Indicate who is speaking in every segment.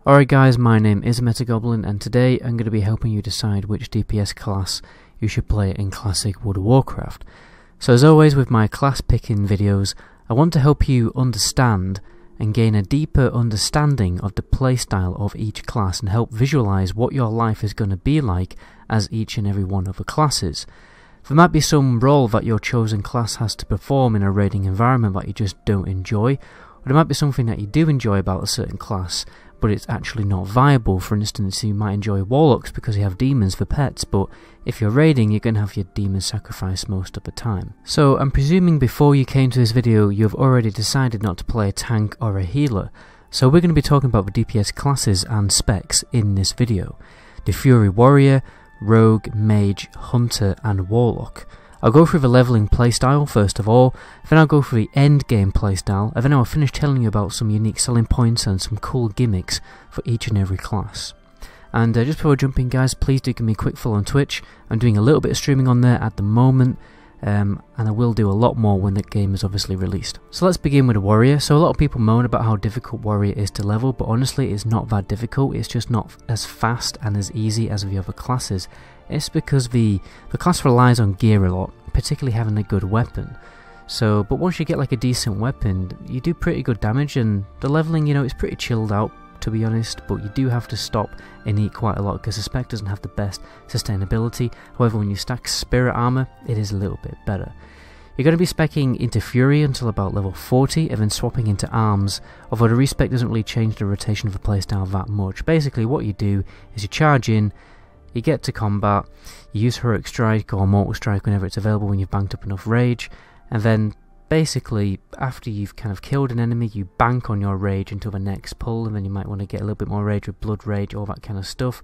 Speaker 1: Alright guys, my name is Metagoblin and today I'm going to be helping you decide which DPS class you should play in Classic World of Warcraft. So as always with my class picking videos, I want to help you understand and gain a deeper understanding of the playstyle of each class and help visualize what your life is going to be like as each and every one of the classes. There might be some role that your chosen class has to perform in a raiding environment that you just don't enjoy, or there might be something that you do enjoy about a certain class, but it's actually not viable. For instance, you might enjoy warlocks because you have demons for pets, but if you're raiding, you're going to have your demons sacrificed most of the time. So I'm presuming before you came to this video, you've already decided not to play a tank or a healer. So we're going to be talking about the DPS classes and specs in this video. The Fury Warrior, Rogue, Mage, Hunter and Warlock. I'll go through the leveling playstyle first of all, then I'll go through the end game playstyle, and then I'll finish telling you about some unique selling points and some cool gimmicks for each and every class. And just before jumping guys, please do give me a quick follow on Twitch. I'm doing a little bit of streaming on there at the moment, and I will do a lot more when the game is obviously released. So let's begin with a Warrior. So a lot of people moan about how difficult Warrior is to level, but honestly it's not that difficult, it's just not as fast and as easy as the other classes. It's because the class relies on gear a lot, particularly having a good weapon. So, but once you get like a decent weapon, you do pretty good damage, and the leveling, you know, is pretty chilled out to be honest, but you do have to stop and eat quite a lot because the spec doesn't have the best sustainability. However, when you stack spirit armor, it is a little bit better. You're going to be speccing into Fury until about level 40 and then swapping into Arms, although the respec doesn't really change the rotation of the playstyle that much. Basically what you do is you charge in, you get to combat, you use Heroic Strike or Mortal Strike whenever it's available when you've banked up enough rage, and then basically after you've kind of killed an enemy you bank on your rage until the next pull, and then you might want to get a little bit more rage with Blood Rage, all that kind of stuff.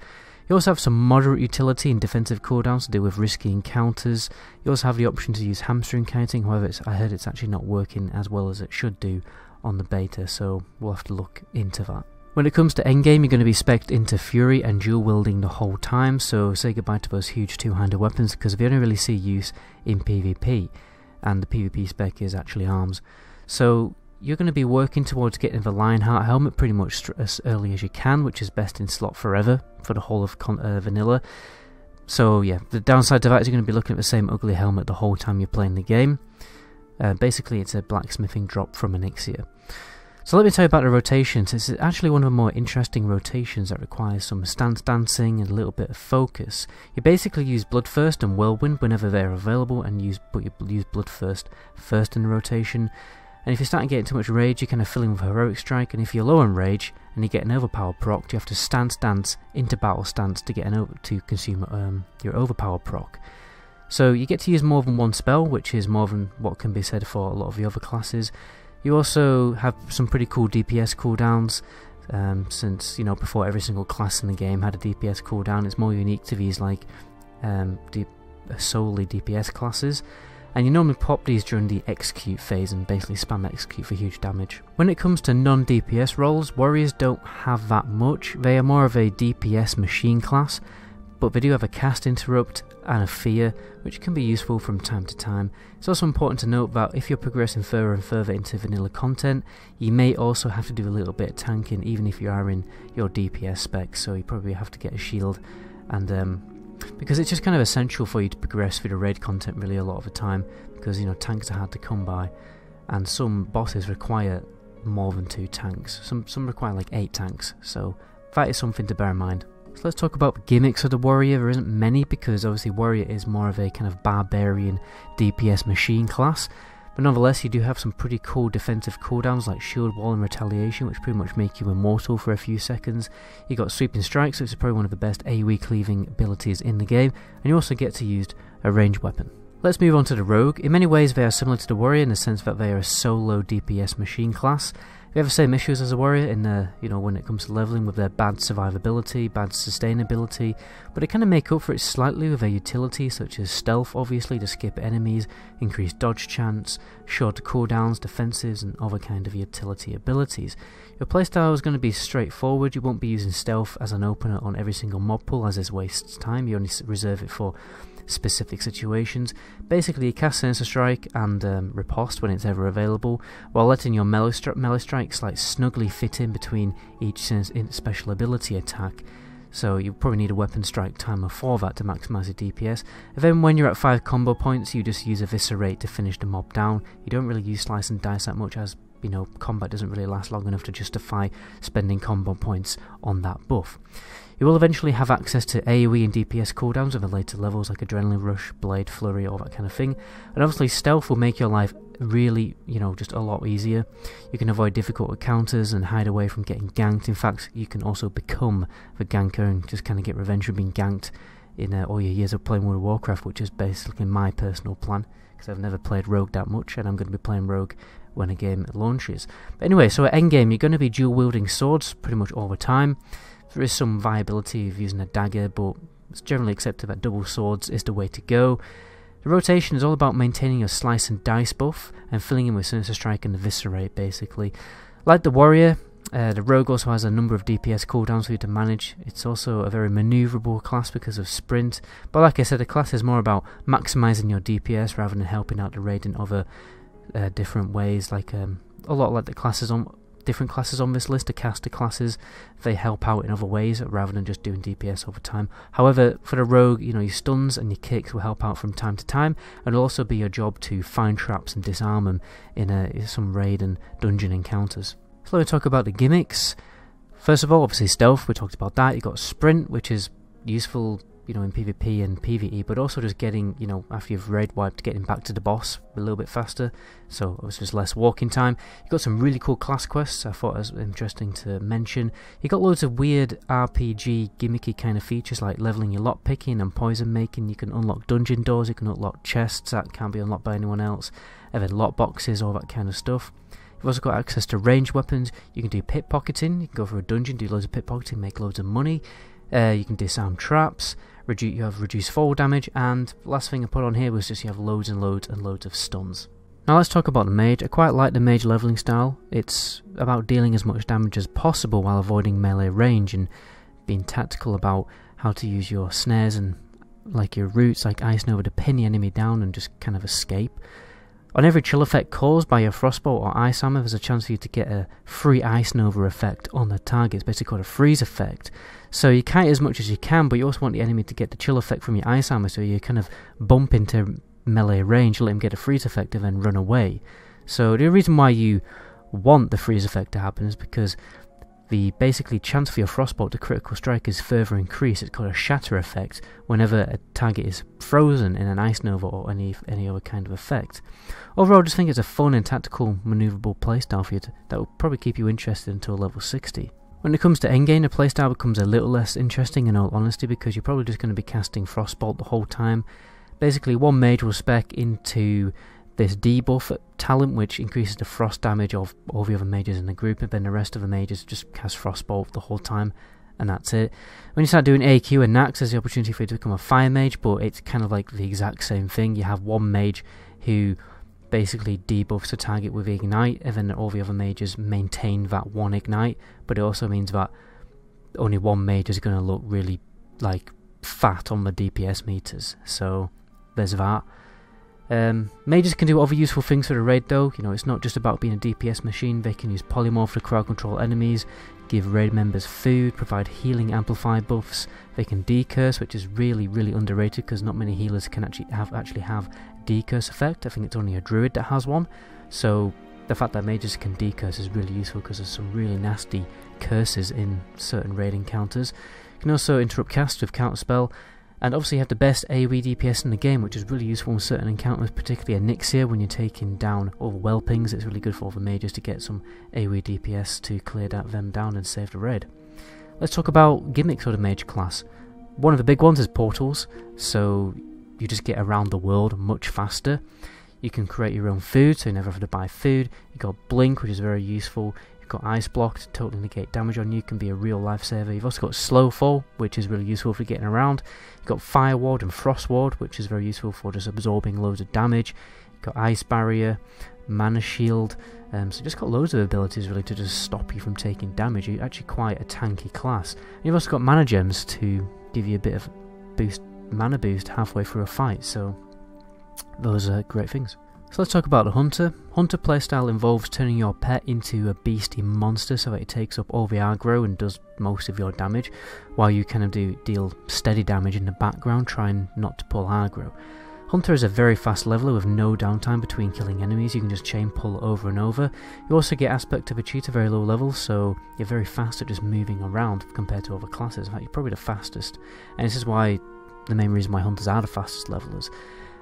Speaker 1: You also have some moderate utility in defensive cooldowns to deal with risky encounters. You also have the option to use hamstring counting, however I heard it's actually not working as well as it should do on the beta, so we'll have to look into that. When it comes to endgame, you're going to be specced into Fury and dual wielding the whole time, so say goodbye to those huge two-handed weapons because they only really see use in PvP, and the PvP spec is actually Arms. So you're going to be working towards getting the Lionheart helmet pretty much as early as you can, which is best in slot forever for the whole of vanilla. So yeah, the downside to that is you're going to be looking at the same ugly helmet the whole time you're playing the game. Basically it's a blacksmithing drop from Elixir. So let me tell you about the rotations. It's actually one of the more interesting rotations that requires some stance dancing and a little bit of focus. You basically use Bloodthirst and Whirlwind whenever they're available, and you use Bloodthirst first in the rotation. And if you're starting getting too much rage, you kind of fill in with Heroic Strike, and if you're low on rage and you get an overpower proc, you have to stance dance into battle stance to get to consume your overpower proc. So you get to use more than one spell, which is more than what can be said for a lot of the other classes. You also have some pretty cool DPS cooldowns, since, you know, before every single class in the game had a DPS cooldown. It's more unique to these like solely DPS classes, and you normally pop these during the execute phase and basically spam execute for huge damage. When it comes to non-DPS roles, Warriors don't have that much. They are more of a DPS machine class, but they do have a cast interrupt and a fear, which can be useful from time to time. It's also important to note that if you're progressing further and further into vanilla content, you may also have to do a little bit of tanking even if you are in your DPS specs, so you probably have to get a shield, and because it's just kind of essential for you to progress through the raid content really a lot of the time, because, you know, tanks are hard to come by and some bosses require more than 2 tanks, some require like 8 tanks, so that is something to bear in mind. So let's talk about the gimmicks of the Warrior. There isn't many because obviously Warrior is more of a kind of barbarian DPS machine class, but nonetheless you do have some pretty cool defensive cooldowns like Shield Wall and Retaliation, which pretty much make you immortal for a few seconds. You got Sweeping Strikes, which is probably one of the best AoE cleaving abilities in the game, and you also get to use a ranged weapon. Let's move on to the Rogue. In many ways they are similar to the Warrior in the sense that they are a solo DPS machine class. They have the same issues as a Warrior in you know, when it comes to leveling, with their bad survivability, bad sustainability, but they kind of make up for it slightly with their utility, such as stealth obviously to skip enemies, increased dodge chance, shorter cooldowns, defensives and other kind of utility abilities. Your playstyle is going to be straightforward. You won't be using stealth as an opener on every single mob pool, as this wastes time. You only reserve it for specific situations. Basically, you cast Sinister Strike and Riposte when it's ever available, while letting your melee strikes like snugly fit in between each special ability attack. So you probably need a weapon strike timer for that to maximise your DPS. And then when you're at 5 combo points, you just use Eviscerate to finish the mob down. You don't really use Slice and Dice that much, as you know, combat doesn't really last long enough to justify spending combo points on that buff. You will eventually have access to AoE and DPS cooldowns of the later levels, like Adrenaline Rush, Blade, Flurry, all that kind of thing. And obviously Stealth will make your life really, you know, just a lot easier. You can avoid difficult encounters and hide away from getting ganked. In fact, you can also become the ganker and just kind of get revenge for being ganked in all your years of playing World of Warcraft, which is basically my personal plan, because I've never played Rogue that much, and I'm going to be playing Rogue when a game launches. But anyway, so at endgame, you're going to be dual-wielding swords pretty much all the time. There is some viability of using a dagger, but it's generally accepted that double swords is the way to go. The rotation is all about maintaining your Slice and Dice buff and filling in with Sinister Strike and Eviscerate, basically. Like the Warrior, the Rogue also has a number of DPS cooldowns for you to manage. It's also a very manoeuvrable class because of Sprint, but like I said, the class is more about maximising your DPS rather than helping out the raid in other different ways, like a lot like the classes on different classes on this list, the caster classes. They help out in other ways rather than just doing DPS over time. However, for the rogue, you know, your stuns and your kicks will help out from time to time, and it'll also be your job to find traps and disarm them in some raid and dungeon encounters. So let me talk about the gimmicks. First of all, obviously stealth, we talked about that. You've got sprint, which is useful, you know, in PvP and PvE, but also just getting, you know, after you've raid wiped, getting back to the boss a little bit faster, so it was just less walking time. You've got some really cool class quests I thought was interesting to mention. You've got loads of weird RPG gimmicky kind of features like leveling your lockpicking and poison making. You can unlock dungeon doors, you can unlock chests that can't be unlocked by anyone else, and then lock boxes, all that kind of stuff. You've also got access to ranged weapons. You can do pickpocketing, you can go for a dungeon, do loads of pickpocketing, make loads of money. You can disarm traps, you have reduced fall damage, and the last thing I put on here was just you have loads and loads and loads of stuns. Now let's talk about the mage. I quite like the mage leveling style. It's about dealing as much damage as possible while avoiding melee range and being tactical about how to use your snares and like your roots like Ice Nova to pin the enemy down and just kind of escape. On every chill effect caused by your Frostbolt or Ice Hammer, there's a chance for you to get a free Ice Nova effect on the target. It's basically called a freeze effect. So you kite as much as you can, but you also want the enemy to get the chill effect from your Ice Hammer, so you kind of bump into melee range, let him get a freeze effect and then run away. So the reason why you want the freeze effect to happen is because the basically chance for your Frostbolt to critical strike is further increased. It's called a shatter effect whenever a target is frozen in an Ice Nova or any other kind of effect. Overall, I just think it's a fun and tactical manoeuvrable playstyle for you that will probably keep you interested until level 60. When it comes to endgame, the playstyle becomes a little less interesting in all honesty, because you're probably just going to be casting Frostbolt the whole time. Basically, one mage will spec into this debuff talent, which increases the frost damage of all the other mages in the group, and then the rest of the mages just cast Frostbolt the whole time, and that's it. When you start doing AQ and Nax, there's the opportunity for you to become a fire mage, but it's kind of like the exact same thing. You have one mage who basically debuffs a target with Ignite, and then all the other mages maintain that one Ignite, but it also means that only one mage is going to look really like fat on the DPS meters, so there's that. Mages can do other useful things for the raid though. You know, it's not just about being a DPS machine. They can use polymorph to crowd control enemies, give raid members food, provide healing amplify buffs. They can decurse, which is really underrated because not many healers can actually have decurse effect. I think it's only a druid that has one, so the fact that mages can decurse is really useful because there's some really nasty curses in certain raid encounters. You can also interrupt casts with counterspell. And obviously you have the best AoE DPS in the game, which is really useful in certain encounters, particularly Onyxia when you're taking down all the Whelpings. It's really good for all the mages to get some AoE DPS to clear them down and save the raid. Let's talk about gimmicks for the mage class. One of the big ones is portals, so you just get around the world much faster. You can create your own food, so you never have to buy food. You've got Blink, which is very useful. Got Ice Block to totally negate damage on you, can be a real lifesaver. You've also got Slow Fall, which is really useful for getting around. You've got Fire Ward and Frost Ward, which is very useful for just absorbing loads of damage. You've got Ice Barrier, Mana Shield, so just got loads of abilities really to just stop you from taking damage. You're actually quite a tanky class. And you've also got Mana Gems to give you a bit of boost mana boost halfway through a fight, so those are great things. So let's talk about the Hunter. Hunter playstyle involves turning your pet into a beastie monster so that it takes up all the aggro and does most of your damage, while you kind of deal steady damage in the background, trying not to pull aggro. Hunter is a very fast leveler with no downtime between killing enemies. You can just chain pull over and over. You also get aspect of a cheetah very low level, so you're very fast at just moving around compared to other classes. In fact, you're probably the fastest, and this is why the main reason why Hunters are the fastest levelers.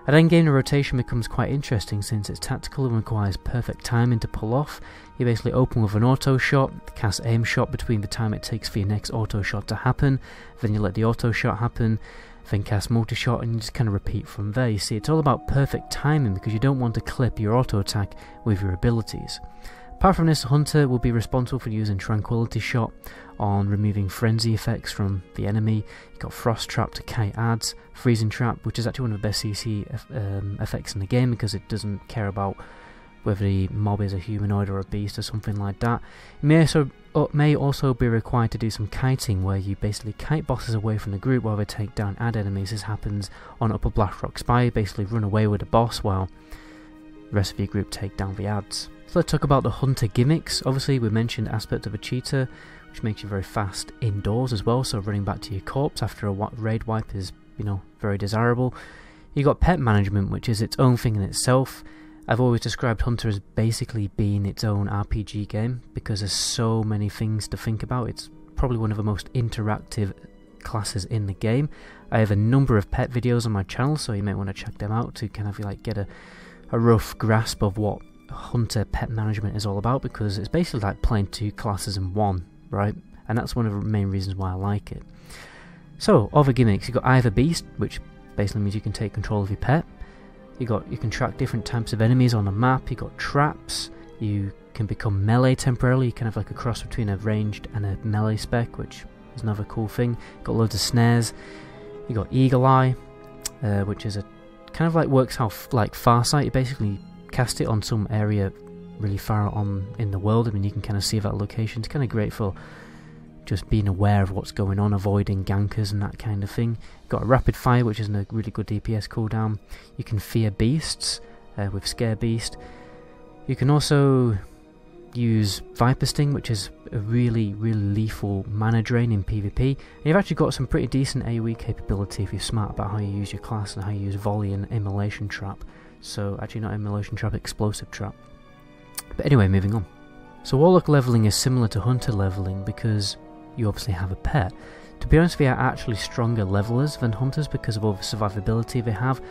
Speaker 1: At endgame, the rotation becomes quite interesting since it's tactical and requires perfect timing to pull off. You basically open with an auto shot, cast aim shot between the time it takes for your next auto shot to happen, then you let the auto shot happen, then cast multi-shot, and you just kind of repeat from there. You see, it's all about perfect timing because you don't want to clip your auto attack with your abilities. Apart from this, Hunter will be responsible for using Tranquility Shot on removing frenzy effects from the enemy. You've got Frost Trap to kite adds, Freezing Trap, which is actually one of the best CC effects in the game because it doesn't care about whether the mob is a humanoid or a beast or something like that. It may also be required to do some kiting, where you basically kite bosses away from the group while they take down ad enemies. This happens on Upper Blackrock Spire. You basically run away with the boss while the rest of your group take down the ads. So let's talk about the Hunter gimmicks. Obviously we mentioned aspect of a cheetah, which makes you very fast indoors as well, so running back to your corpse after a raid wipe is, very desirable. You got pet management, which is its own thing in itself. I've always described Hunter as basically being its own RPG game because there's so many things to think about. It's probably one of the most interactive classes in the game. I have a number of pet videos on my channel, so you might want to check them out to kind of get a rough grasp of what Hunter pet management is all about, because it's basically like playing two classes in one, right? And that's one of the main reasons why I like it. So, other gimmicks, you've got Eye of a Beast, which basically means you can take control of your pet. You can track different types of enemies on the map. You got traps. You can become melee temporarily, kind of like a cross between a ranged and a melee spec, which is another cool thing. Got loads of snares. You got Eagle Eye, which is a kind of like works how like Farsight. You basically cast it on some area really far on in the world. I mean, you can kind of see that location. It's kind of great for just being aware of what's going on, avoiding gankers and that kind of thing. Got a Rapid Fire, which is a really good DPS cooldown. You can fear beasts with Scare Beast. You can also use Viper Sting, which is a really lethal mana drain in PvP. And you've actually got some pretty decent AoE capability if you're smart about how you use your class and how you use Volley and Immolation Trap. So actually not Immolation Trap, Explosive Trap. But anyway, moving on. So Warlock leveling is similar to Hunter leveling because you obviously have a pet. To be honest, they are actually stronger levelers than Hunters because of all the survivability they have.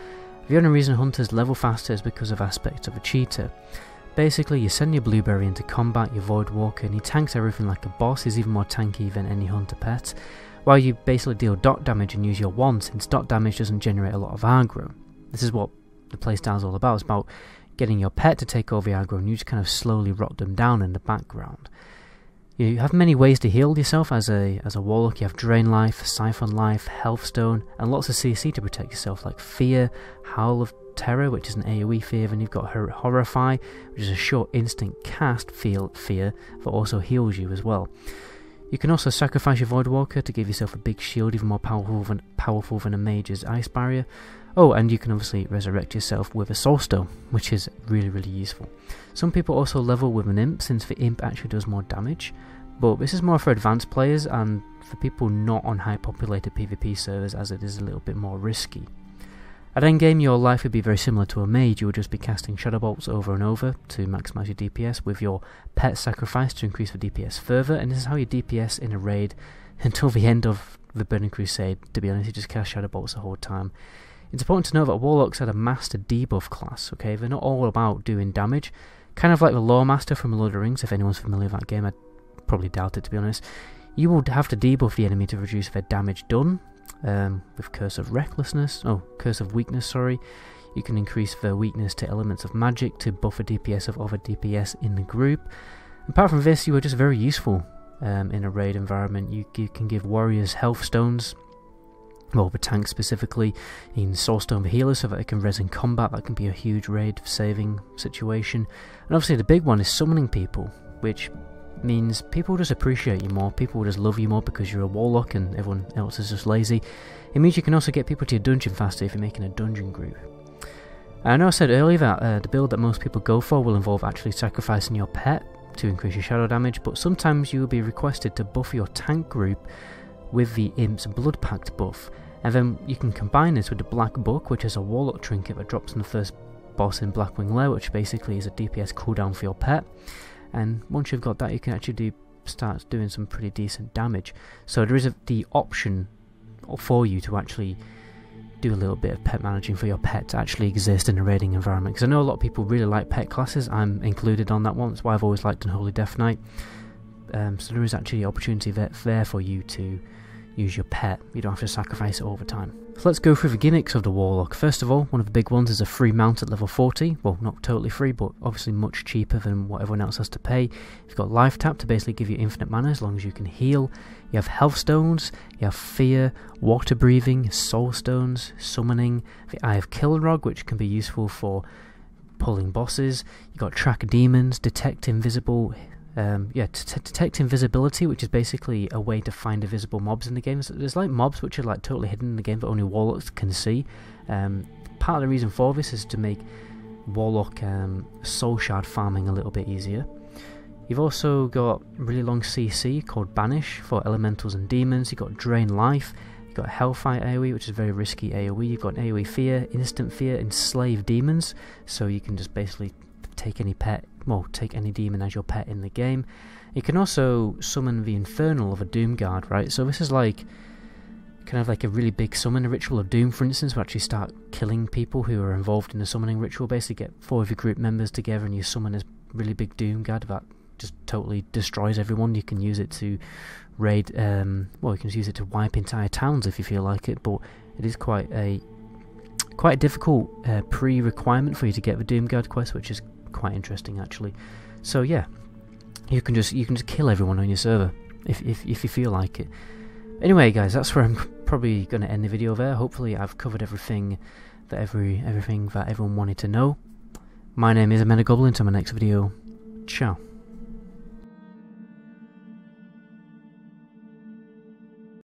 Speaker 1: The only reason Hunters level faster is because of aspects of a cheetah. Basically, you send your Blueberry into combat, your Void Walker, and he tanks everything like a boss. He's even more tanky than any Hunter pet, while you basically deal dot damage and use your wand, since dot damage doesn't generate a lot of aggro. This is what the playstyle is all about. It's about getting your pet to take over the aggro and you just kind of slowly rot them down in the background. You have many ways to heal yourself as a Warlock. You have Drain Life, Siphon Life, Health Stone, and lots of CC to protect yourself, like Fear, Howl of Terror, which is an AoE fear. Then you've got Horrify, which is a short instant cast fear that also heals you as well. You can also sacrifice your Void Walker to give yourself a big shield, even more powerful than a Mage's Ice Barrier. Oh, and you can obviously resurrect yourself with a Soul Stone, which is really useful. Some people also level with an Imp, since the Imp actually does more damage, but this is more for advanced players and for people not on high populated PvP servers, as it is a little bit more risky. At endgame, your life would be very similar to a mage. You would just be casting Shadow Bolts over and over to maximise your DPS, with your pet sacrifice to increase the DPS further, and this is how you DPS in a raid until the end of the Burning Crusade. To be honest, you just cast Shadow Bolts the whole time. It's important to know that Warlocks are a master debuff class, okay? They're not all about doing damage. Kind of like the Lore Master from Lord of the Rings, if anyone's familiar with that game. I probably doubt it, to be honest. You will have to debuff the enemy to reduce their damage done, with Curse of Weakness, sorry. You can increase their weakness to elements of magic to buff a DPS of other DPS in the group. Apart from this, you are just very useful in a raid environment. You can give warriors health stones, well, the tank specifically. You can Soul Stone the healer so that they can res in combat. That can be a huge raid saving situation. And obviously the big one is summoning people, which means people just appreciate you more, people just love you more because you're a warlock and everyone else is just lazy. It means you can also get people to your dungeon faster if you're making a dungeon group. I know I said earlier that the build that most people go for will involve actually sacrificing your pet to increase your shadow damage, but sometimes you will be requested to buff your tank group with the Imp's Blood Pact buff, and then you can combine this with the Black Book, which is a warlock trinket that drops on the first boss in Blackwing Lair, which basically is a DPS cooldown for your pet. And once you've got that, you can actually start doing some pretty decent damage. So there is the option for you to actually do a little bit of pet managing for your pet to actually exist in a raiding environment, because I know a lot of people really like pet classes. I'm included on that one. That's why I've always liked Unholy Death Knight. So there is actually opportunity there for you to use your pet. You don't have to sacrifice it all the time. So let's go through the gimmicks of the Warlock. First of all, one of the big ones is a free mount at level 40. Well, not totally free, but obviously much cheaper than what everyone else has to pay. You've got Life Tap to basically give you infinite mana as long as you can heal. You have Health Stones, you have Fear, Water Breathing, Soul Stones, Summoning, the Eye of Kilrog, which can be useful for pulling bosses. You've got Track Demons, Detect Invisible... detect invisibility, which is basically a way to find invisible mobs in the game. There's like mobs which are like totally hidden in the game that only warlocks can see. Part of the reason for this is to make warlock soul shard farming a little bit easier. You've also got really long CC called Banish for elementals and demons. You've got Drain Life. You've got Hellfire AoE, which is very risky AoE. You've got AoE Fear, Instant Fear, Enslave Demons, so you can just basically take any demon as your pet in the game. You can also summon the Infernal of a Doomguard, right? So this is like kind of like a really big summon ritual of Doom, for instance, where actually start killing people who are involved in the summoning ritual. Basically get 4 of your group members together and you summon this really big Doomguard that just totally destroys everyone. You can use it to raid, you can use it to wipe entire towns if you feel like it, but it is quite a difficult pre-requirement for you to get the Doomguard quest, which is quite interesting actually. So yeah, you can just kill everyone on your server if you feel like it. Anyway guys, that's where I'm probably going to end the video there. Hopefully I've covered everything that everyone wanted to know. My name is Goblin. Until my next video, ciao.